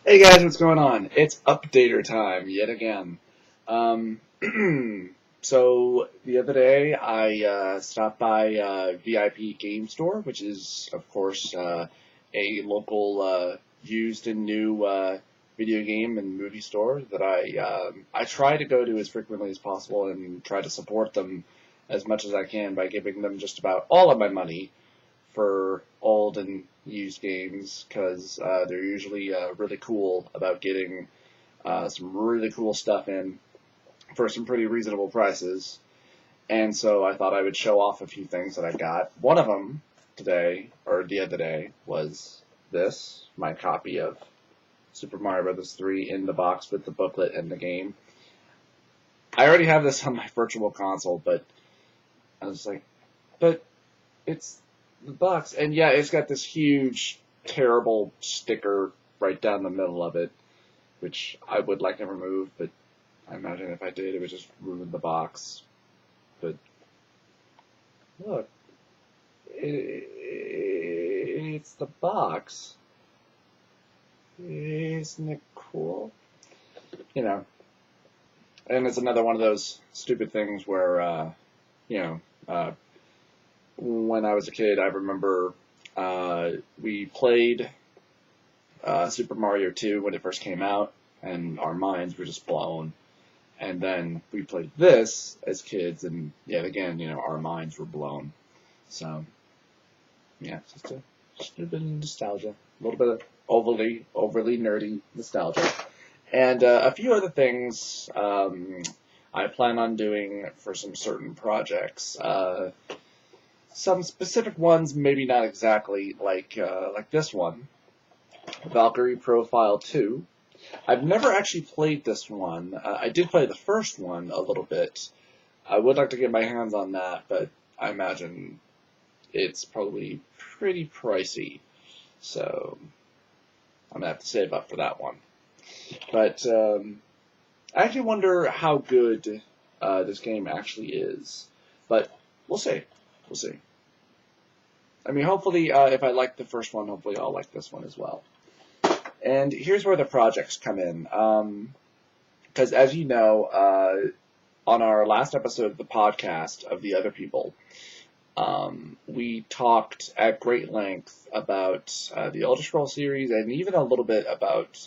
Hey guys, what's going on? It's updater time yet again. Um, so the other day I stopped by VIP Game Store, which is of course a local used and new video game and movie store that I try to go to as frequently as possible and try to support them as much as I can by giving them just about all of my money for old and used games because they're usually really cool about getting some really cool stuff in for some pretty reasonable prices. And so I thought I would show off a few things that I got. One of them today, or the other day, was this, my copy of Super Mario Bros. 3 in the box with the booklet and the game. I already have this on my virtual console, but I was like, but it's the box. And yeah, it's got this huge, terrible sticker right down the middle of it, which I would like to remove, but I imagine if I did, it would just ruin the box. But look, it's the box. Isn't it cool? You know, and it's another one of those stupid things where, you know, when I was a kid, I remember we played Super Mario 2 when it first came out, and our minds were just blown. And then we played this as kids, and yet again, our minds were blown. So, yeah, just a bit of nostalgia, a little bit of overly nerdy nostalgia, and a few other things I plan on doing for some certain projects. Some specific ones, maybe not exactly like this one, Valkyrie Profile 2. I've never actually played this one. I did play the first one a little bit. I would like to get my hands on that, but I imagine it's probably pretty pricey. So I'm going to have to save up for that one. But I actually wonder how good this game actually is. But we'll see. We'll see. I mean, hopefully, if I like the first one, hopefully I'll like this one as well. And here's where the projects come in. Because as you know, on our last episode of the podcast of The Other People, we talked at great length about the Elder Scrolls series and even a little bit about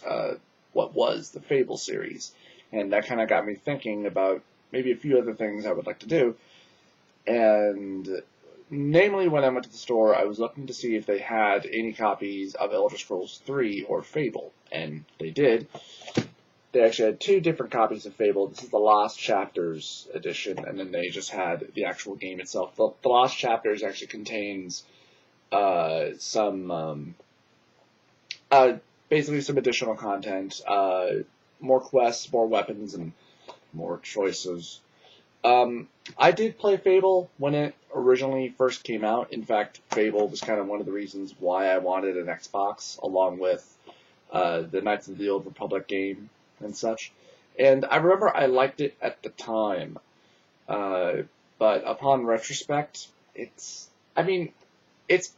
what was the Fable series. And that kind of got me thinking about maybe a few other things I would like to do. And namely, when I went to the store, I was looking to see if they had any copies of Elder Scrolls 3 or Fable, and they did. They actually had two different copies of Fable. This is the Lost Chapters edition, and then they just had the actual game itself. The Lost Chapters actually contains some basically some additional content, more quests, more weapons, and more choices. I did play Fable when it originally first came out. In fact, Fable was kind of one of the reasons why I wanted an Xbox, along with the Knights of the Old Republic game and such. And I remember I liked it at the time, but upon retrospect, it's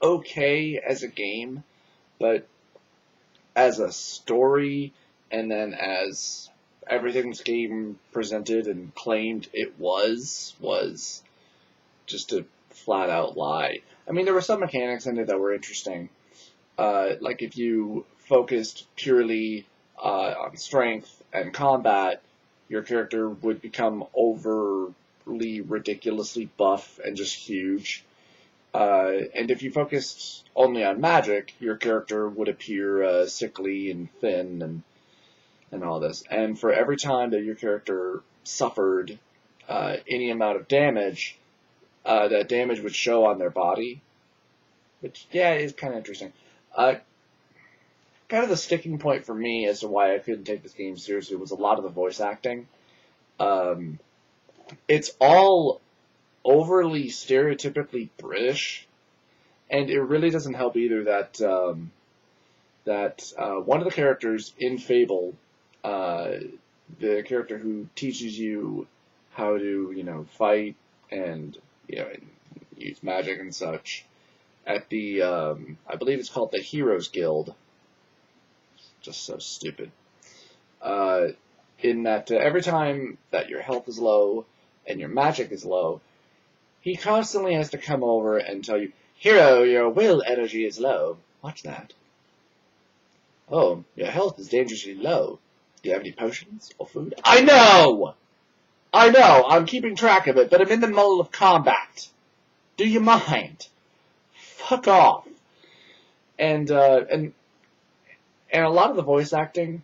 okay as a game, but as a story, and then as everything this game presented and claimed it was just a flat out lie. I mean, there were some mechanics in it that were interesting. Like if you focused purely on strength and combat, your character would become overly ridiculously buff and just huge. And if you focused only on magic, your character would appear sickly and thin and all this. And for every time that your character suffered any amount of damage, that damage would show on their body, which, yeah, is kind of interesting. Kind of the sticking point for me as to why I couldn't take this game seriously was a lot of the voice acting. It's all overly stereotypically British, and it really doesn't help either that one of the characters in Fable, the character who teaches you how to, fight and, and use magic and such, at the, I believe it's called the Heroes Guild, just so stupid. In that every time that your health is low and your magic is low, he constantly has to come over and tell you, "Hero, your will energy is low." Watch that. "Oh, your health is dangerously low. Do you have any potions or food?" I know! I'm keeping track of it, but I'm in the middle of combat. Do you mind? Fuck off. And a lot of the voice acting,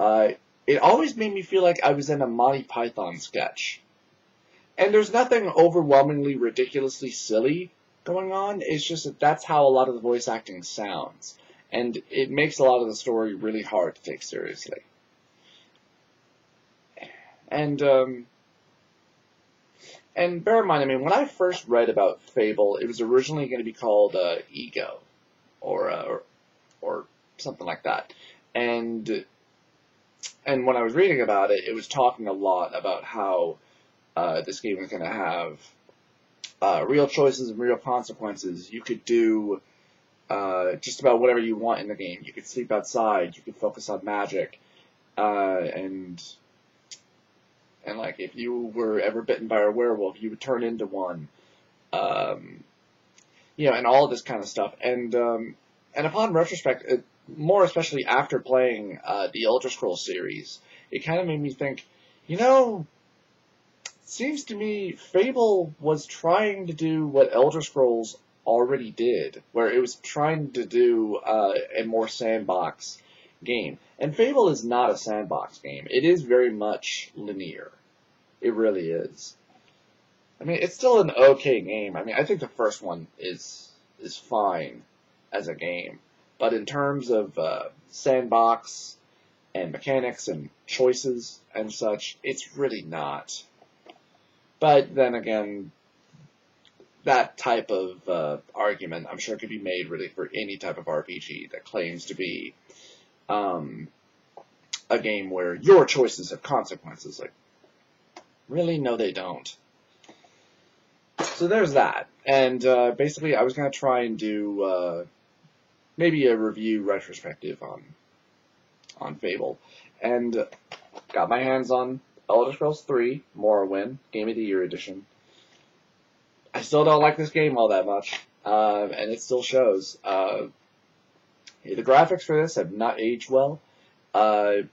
it always made me feel like I was in a Monty Python sketch. And there's nothing overwhelmingly ridiculously silly going on. It's just that that's how a lot of the voice acting sounds. And it makes a lot of the story really hard to take seriously. And bear in mind, I mean, when I first read about Fable, it was originally going to be called Ego, or something like that. And when I was reading about it, it was talking a lot about how this game was going to have real choices and real consequences. You could do just about whatever you want in the game. You could sleep outside. You could focus on magic, and like if you were ever bitten by a werewolf, you would turn into one. And all of this kind of stuff. And upon retrospect, more especially after playing the Elder Scrolls series, it kind of made me think, seems to me Fable was trying to do what Elder Scrolls already did, where it was trying to do a more sandbox game. And Fable is not a sandbox game. It is very much linear. It really is. I mean, it's still an okay game. I mean, I think the first one is fine as a game. But in terms of sandbox and mechanics and choices and such, it's really not. But then again, that type of argument, I'm sure, could be made really for any type of RPG that claims to be a game where your choices have consequences. Like, really? No, they don't. So there's that. And basically, I was going to try and do maybe a review retrospective on Fable. And got my hands on Elder Scrolls 3, Morrowind, Game of the Year Edition. I still don't like this game all that much, and it still shows. The graphics for this have not aged well, and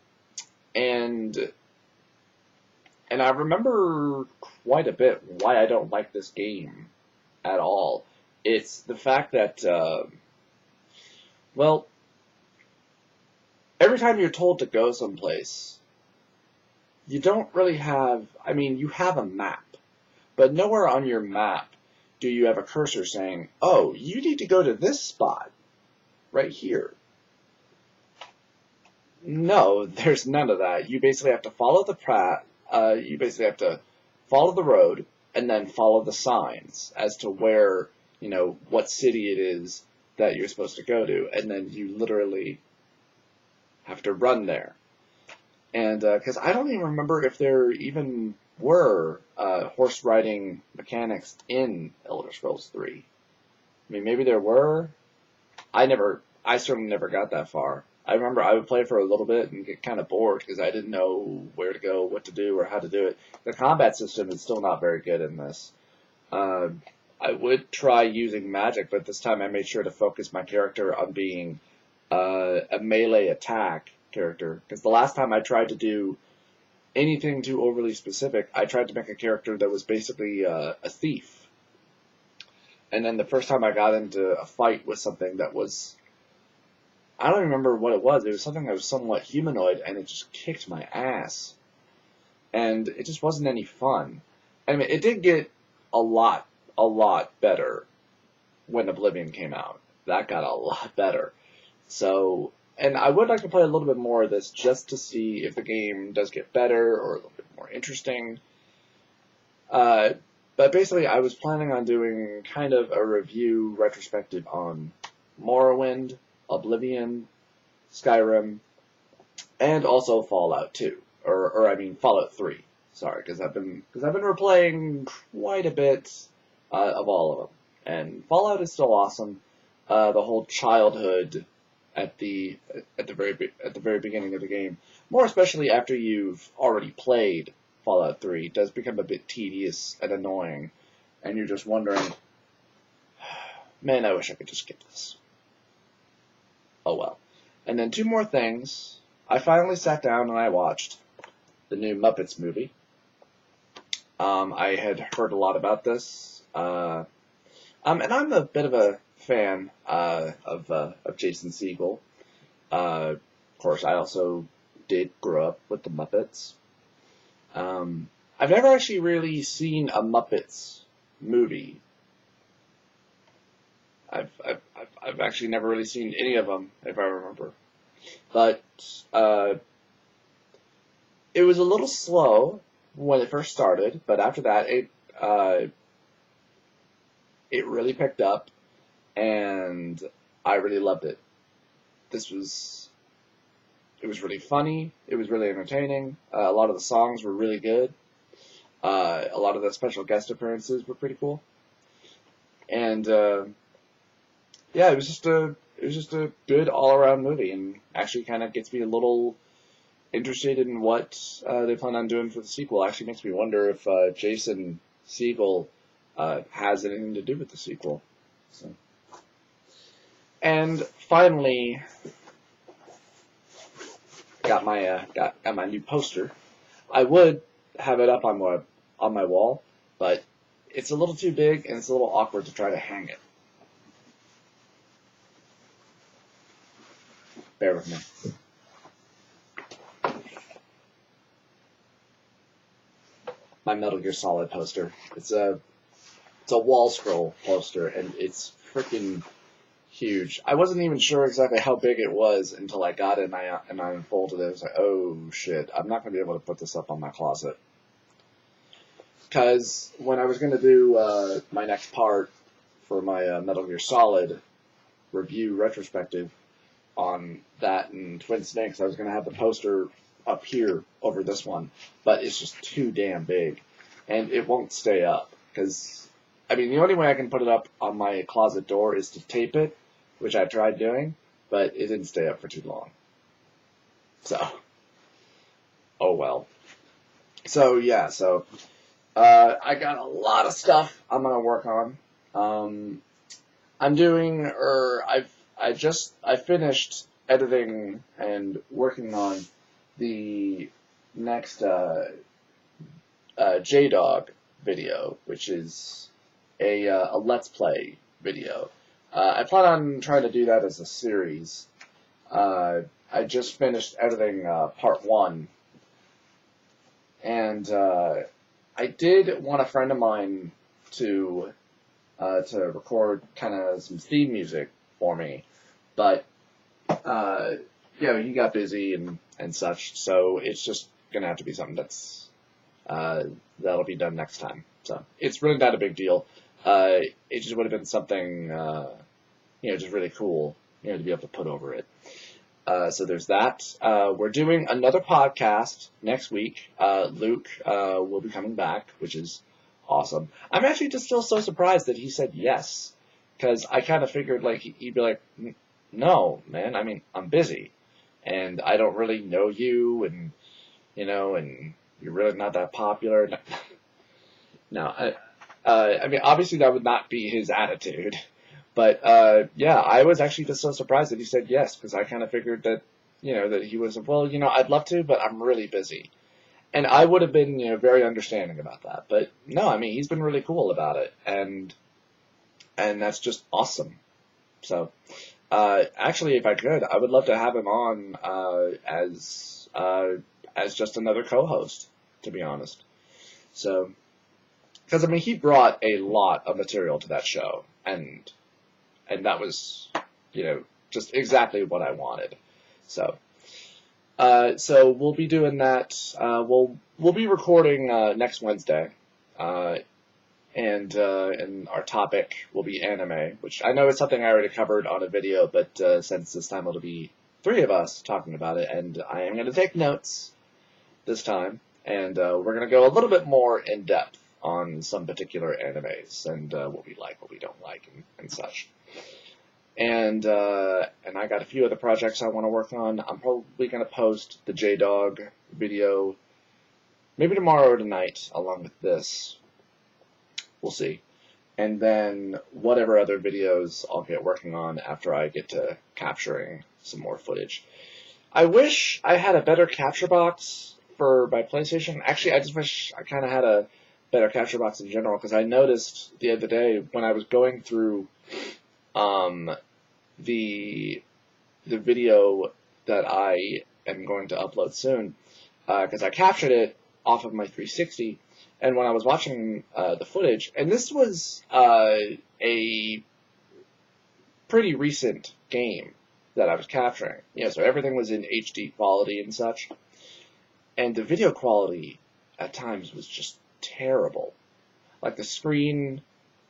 I remember quite a bit why I don't like this game at all. It's the fact that, every time you're told to go someplace, you don't really have, I mean, you have a map, but nowhere on your map do you have a cursor saying, "Oh, you need to go to this spot right here." No, there's none of that. You basically have to follow the path. You basically have to follow the road and then follow the signs as to where, what city it is that you're supposed to go to, and then you literally have to run there. And because I don't even remember if there even were horse riding mechanics in Elder Scrolls 3. I mean, maybe there were. I certainly never got that far. I remember I would play for a little bit and get kind of bored because I didn't know where to go, what to do, or how to do it. The combat system is still not very good in this. I would try using magic, but this time I made sure to focus my character on being a melee attack character. Because the last time I tried to do anything too overly specific, I tried to make a character that was basically a thief. And then the first time I got into a fight with something that was, I don't remember what it was. It was something that was somewhat humanoid, and it just kicked my ass. And it just wasn't any fun. I mean, it did get a lot better when Oblivion came out. That got a lot better. So, and I would like to play a little bit more of this just to see if the game does get better or a little bit more interesting. But basically, I was planning on doing kind of a review retrospective on Morrowind, Oblivion, Skyrim, and also Fallout 2, or I mean Fallout 3. Sorry, because I've been replaying quite a bit of all of them, and Fallout is still awesome. The whole childhood at the very beginning of the game, more especially after you've already played Fallout 3. It does become a bit tedious and annoying, and you're just wondering, man, I wish I could just skip this. Oh well. And then two more things. I finally sat down and I watched the new Muppets movie. I had heard a lot about this, and I'm a bit of a fan of Jason Segel. Of course, I also did grow up with the Muppets. I've never actually really seen a Muppets movie. I've actually never really seen any of them, if I remember. But it was a little slow when it first started, but after that, it really picked up, and I really loved it. It was really funny. It was really entertaining. A lot of the songs were really good. A lot of the special guest appearances were pretty cool. And yeah, it was just a good all-around movie, and actually kind of gets me a little interested in what they plan on doing for the sequel. Actually makes me wonder if Jason Segel has anything to do with the sequel. So. And finally, got my new poster. I would have it up on my wall, but it's a little too big and it's a little awkward to try to hang it. Bear with me. My Metal Gear Solid poster. It's a wall scroll poster, and it's freaking huge. I wasn't even sure exactly how big it was until I got it and I unfolded it. I was like, oh shit, I'm not going to be able to put this up on my closet. Because when I was going to do my next part for my Metal Gear Solid review retrospective on that and Twin Snakes, I was going to have the poster up here over this one, but it's just too damn big, and it won't stay up, because, I mean, the only way I can put it up on my closet door is to tape it, which I've tried doing, but it didn't stay up for too long. So, oh well. So, yeah, I got a lot of stuff I'm going to work on. I finished editing and working on the next J-Dog video, which is a Let's Play video. I plan on trying to do that as a series. I just finished editing part 1, and I did want a friend of mine to record kind of some theme music for me, but he got busy and such, so it's just gonna have to be something that'll be done next time. So it's really not a big deal. It just would have been something just really cool, to be able to put over it. So there's that. We're doing another podcast next week. Luke will be coming back, which is awesome. I'm actually just still so surprised that he said yes, because I kind of figured he'd be like, no, man, I mean, I'm busy, and I don't really know you, and and you're really not that popular. No, I mean, obviously that would not be his attitude. But, I was actually just so surprised that he said yes, because I kind of figured that, that he was, I'd love to, but I'm really busy. And I would have been, very understanding about that. But, no, I mean, he's been really cool about it, and that's just awesome. So, actually, if I could, I would love to have him on as just another co-host, to be honest. So, because, I mean, he brought a lot of material to that show, and that was, just exactly what I wanted. So we'll be doing that. We'll be recording next Wednesday, and our topic will be anime, which I know is something I already covered on a video, but since this time it'll be 3 of us talking about it, and I am going to take notes this time, and we're going to go a little bit more in depth on some particular animes and what we like, what we don't like, and such. And I got a few other projects I want to work on. I'm probably going to post the J-Dog video maybe tomorrow or tonight along with this. We'll see. And then whatever other videos I'll get working on after I get to capturing some more footage. I wish I had a better capture box for my PlayStation. Actually, I just wish I kind of had a better capture box in general, because I noticed the other day when I was going through the video that I am going to upload soon, because I captured it off of my 360, and when I was watching the footage, and this was a pretty recent game that I was capturing, so everything was in HD quality and such, and the video quality at times was just terrible. Like the screen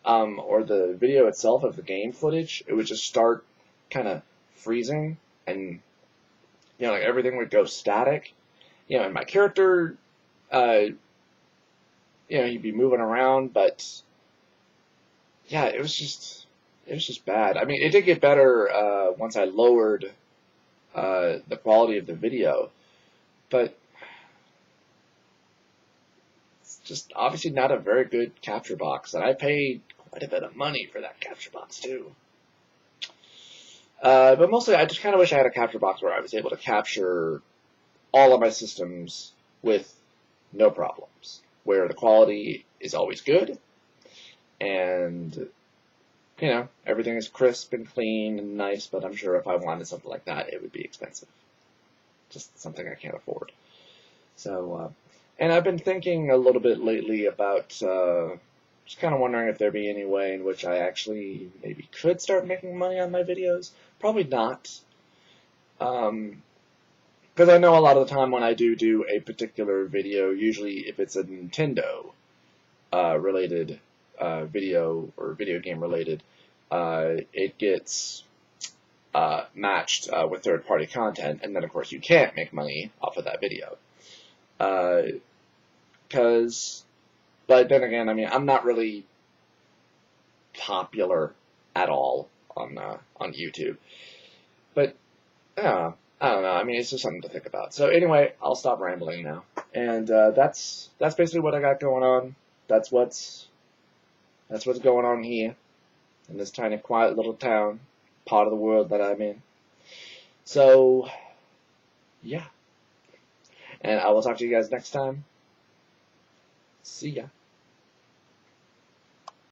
or the video itself of the game footage, it would just start kind of freezing, and like everything would go static. And my character, he'd be moving around, but yeah, it was just bad. I mean, it did get better once I lowered the quality of the video, but it's just obviously not a very good capture box, and I paid quite a bit of money for that capture box too. But mostly, I just kind of wish I had a capture box where I was able to capture all of my systems with no problems, where the quality is always good, and everything is crisp and clean and nice. But I'm sure if I wanted something like that, it would be expensive. Just something I can't afford. So, and I've been thinking a little bit lately about just kind of wondering if there'd be any way in which I actually maybe could start making money on my videos. Probably not. Because I know a lot of the time when I do a particular video, usually if it's a Nintendo related video or video game related, it gets matched with third-party content, and then of course you can't make money off of that video. But then again, I mean, I'm not really popular at all on YouTube. But I don't know. I mean, it's just something to think about. So anyway, I'll stop rambling now. And that's basically what I got going on. That's what's going on here in this tiny, quiet little town, part of the world that I'm in. So yeah. And I will talk to you guys next time. See ya.